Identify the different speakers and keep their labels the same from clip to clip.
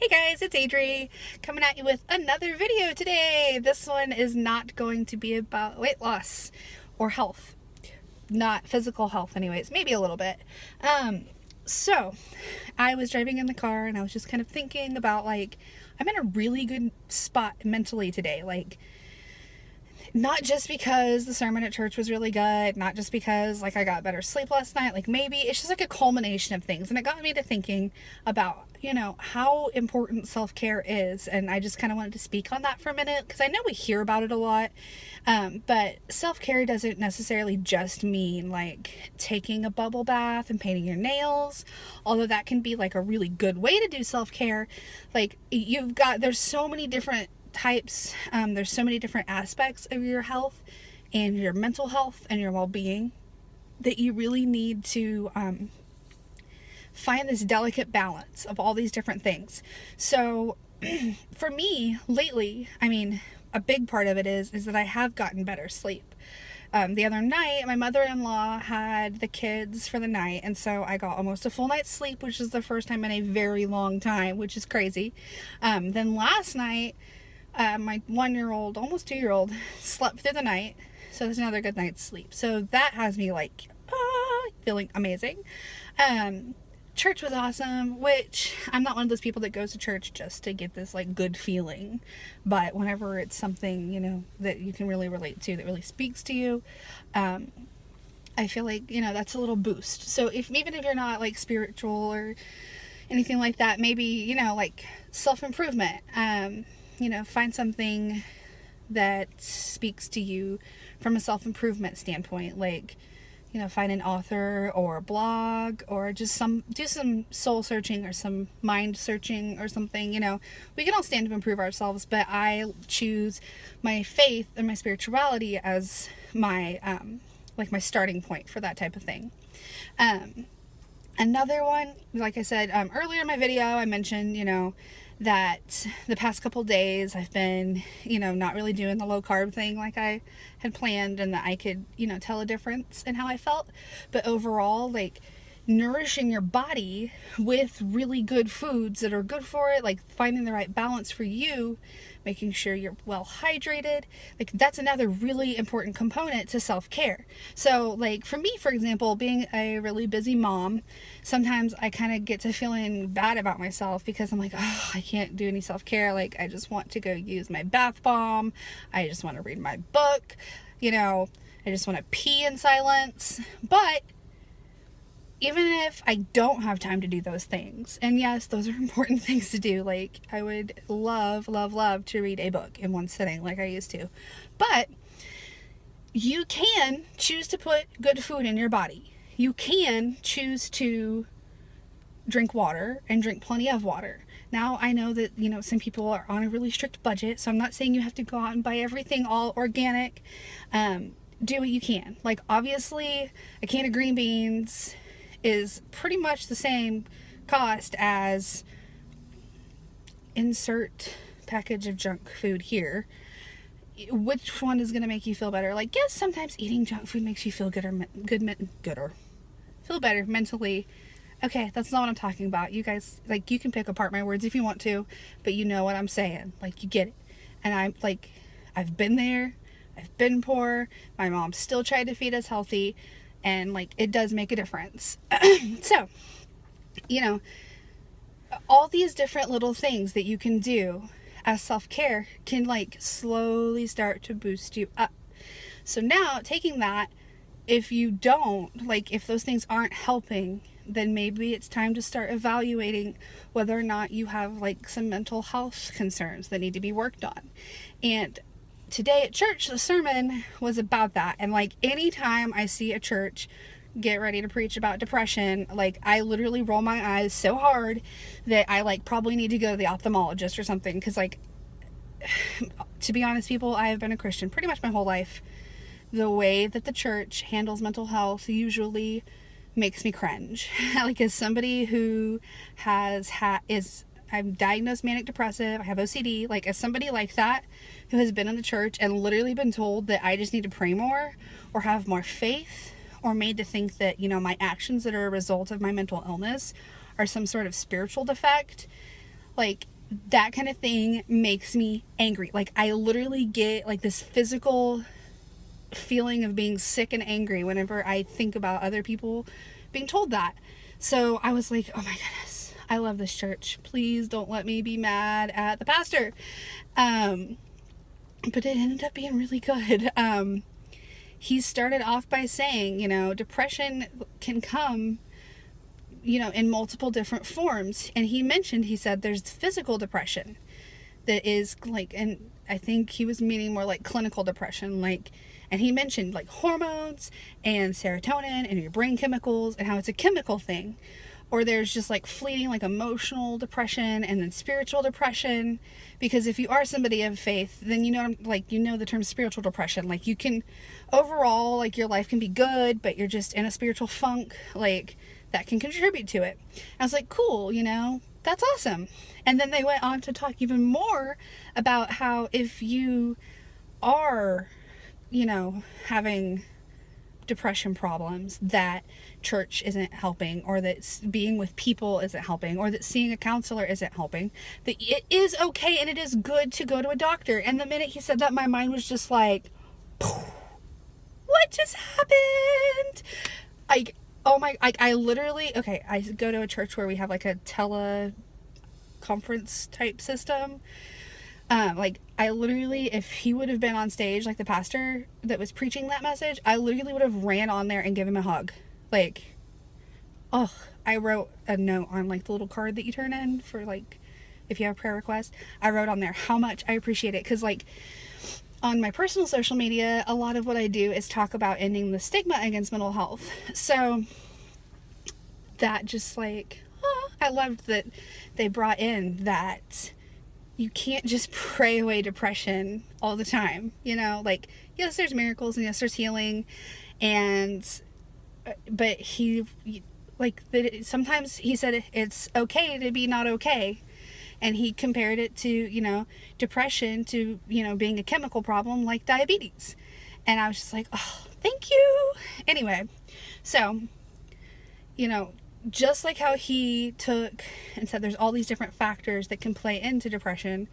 Speaker 1: Hey guys, it's Adri coming at you with another video today. This one is not going to be about weight loss or health. Not physical health anyways, maybe a little bit. So I was driving in the car and I was just kind of thinking about I'm in a really good spot mentally today. Not just because the sermon at church was really good, not just because I got better sleep last night, maybe it's just a culmination of things. And it got me to thinking about, how important self-care is. And I just kind of wanted to speak on that for a minute because I know we hear about it a lot. But self-care doesn't necessarily just mean taking a bubble bath and painting your nails, although that can be a really good way to do self-care. There's so many different types, there's so many different aspects of your health and your mental health and your well-being that you really need to find this delicate balance of all these different things. So for me lately, a big part of it is that I have gotten better sleep. The other night, my mother-in-law had the kids for the night, and so I got almost a full night's sleep, which is the first time in a very long time, which is crazy. Then last night, my 1-year-old, almost 2-year-old, slept through the night, so there's another good night's sleep. So that has me feeling amazing. Church was awesome, which I'm not one of those people that goes to church just to get this good feeling, but whenever it's something that you can really relate to, that really speaks to you, I feel that's a little boost. So even if you're not spiritual or anything like that, maybe self-improvement, find something that speaks to you from a self-improvement standpoint, find an author or a blog, or just do some soul searching or some mind searching or something. We can all stand to improve ourselves, but I choose my faith and my spirituality as my my starting point for that type of thing. Another one, like I said earlier in my video, I mentioned that the past couple days I've been not really doing the low carb thing like I had planned, and that I could tell a difference in how I felt. But overall, nourishing your body with really good foods that are good for it, finding the right balance for you, making sure you're well hydrated, that's another really important component to self-care. So for me, for example, being a really busy mom, sometimes I kind of get to feeling bad about myself because I'm oh, I can't do any self-care. I just want to go use my bath bomb, I just want to read my book, I just want to pee in silence. But even if I don't have time to do those things, and yes, those are important things to do, I would love to read a book in one sitting like I used to, but you can choose to put good food in your body. You can choose to drink water and drink plenty of water. Now, I know that, some people are on a really strict budget, so I'm not saying you have to go out and buy everything all organic. Do what you can. Obviously, a can of green beans is pretty much the same cost as insert package of junk food here. Which one is going to make you feel better? Yes, sometimes eating junk food makes you feel feel better mentally. Okay, that's not what I'm talking about. You guys, you can pick apart my words if you want to, but you know what I'm saying. You get it. And I'm I've been there. I've been poor. My mom still tried to feed us healthy. And it does make a difference. So, all these different little things that you can do as self-care can slowly start to boost you up. So now, taking that, if you don't, if those things aren't helping, then maybe it's time to start evaluating whether or not you have some mental health concerns that need to be worked on. And today at church, the sermon was about that. And anytime I see a church get ready to preach about depression, I literally roll my eyes so hard that I probably need to go to the ophthalmologist or something. Because to be honest, people, I have been a Christian pretty much my whole life. The way that the church handles mental health usually makes me cringe. As somebody who I'm diagnosed manic depressive, I have OCD, as somebody like that who has been in the church and literally been told that I just need to pray more or have more faith, or made to think that, my actions that are a result of my mental illness are some sort of spiritual defect, that kind of thing makes me angry. Like, I literally get like this physical feeling of being sick and angry whenever I think about other people being told that. So I was like, oh my goodness, I love this church. Please don't let me be mad at the pastor. But it ended up being really good. He started off by saying, you know, depression can come, you know, in multiple different forms. And he said there's physical depression that is like, and I think he was meaning more like clinical depression, like, and he mentioned like hormones and serotonin and your brain chemicals and how it's a chemical thing. Or there's just like fleeting, like emotional depression and then spiritual depression. Because if you are somebody of faith, then you know the term spiritual depression. Like, you can, overall, like, your life can be good, but you're just in a spiritual funk. Like, that can contribute to it. I was like, cool, you know, that's awesome. And then they went on to talk even more about how if you are, you know, having depression problems, that church isn't helping, or that being with people isn't helping, or that seeing a counselor isn't helping, that it is okay and it is good to go to a doctor. And the minute he said that, my mind was just like, what just happened? Like, oh my, I literally, okay, I go to a church where we have like a teleconference type system. Like, I literally, if he would have been on stage, like the pastor that was preaching that message, I literally would have ran on there and given him a hug. Like, oh, I wrote a note on like the little card that you turn in for like, if you have prayer requests, I wrote on there how much I appreciate it. Cause like on my personal social media, a lot of what I do is talk about ending the stigma against mental health. So that just like, oh, I loved that they brought in that you can't just pray away depression all the time, you know, like, yes, there's miracles and yes, there's healing, but sometimes he said it's okay to be not okay. And he compared it to, you know, depression to, you know, being a chemical problem like diabetes. And I was just like, oh, thank you. Anyway, so, you know, just like how he took and said there's all these different factors that can play into depression,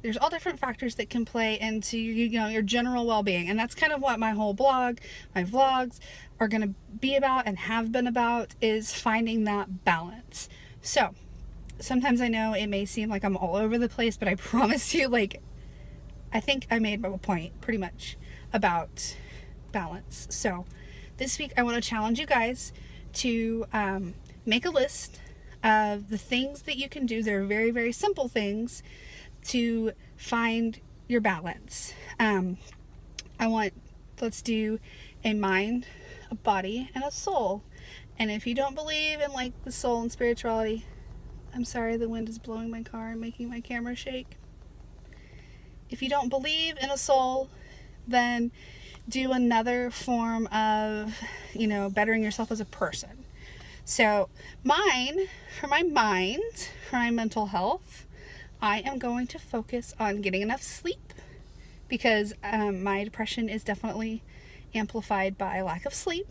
Speaker 1: there's all different factors that can play into, you know, your general well-being. And that's kind of what my whole blog, my vlogs are going to be about and have been about, is finding that balance. So sometimes I know it may seem like I'm all over the place, but I promise you, like, I think I made a point pretty much about balance. So this week I want to challenge you guys to make a list of the things that you can do. They're very, very simple things to find your balance. Let's do a mind, a body, and a soul. And if you don't believe in like the soul and spirituality, I'm sorry, the wind is blowing my car and making my camera shake. If you don't believe in a soul, then do another form of, you know, bettering yourself as a person. So mine, for my mind, for my mental health, I am going to focus on getting enough sleep, because my depression is definitely amplified by lack of sleep.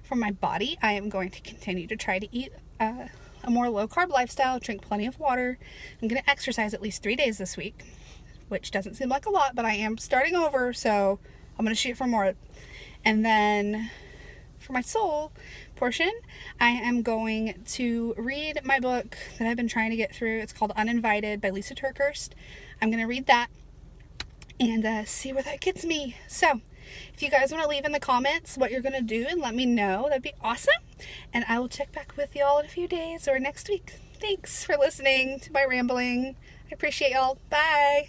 Speaker 1: For my body, I am going to continue to try to eat a more low-carb lifestyle, drink plenty of water. I'm going to exercise at least 3 days this week, which doesn't seem like a lot, but I am starting over, so I'm going to shoot for more. And then for my soul portion, I am going to read my book that I've been trying to get through. It's called Uninvited by Lisa TerKeurst. I'm going to read that and see where that gets me. So if you guys want to leave in the comments what you're going to do and let me know, that'd be awesome. And I will check back with y'all in a few days or next week. Thanks for listening to my rambling. I appreciate y'all. Bye.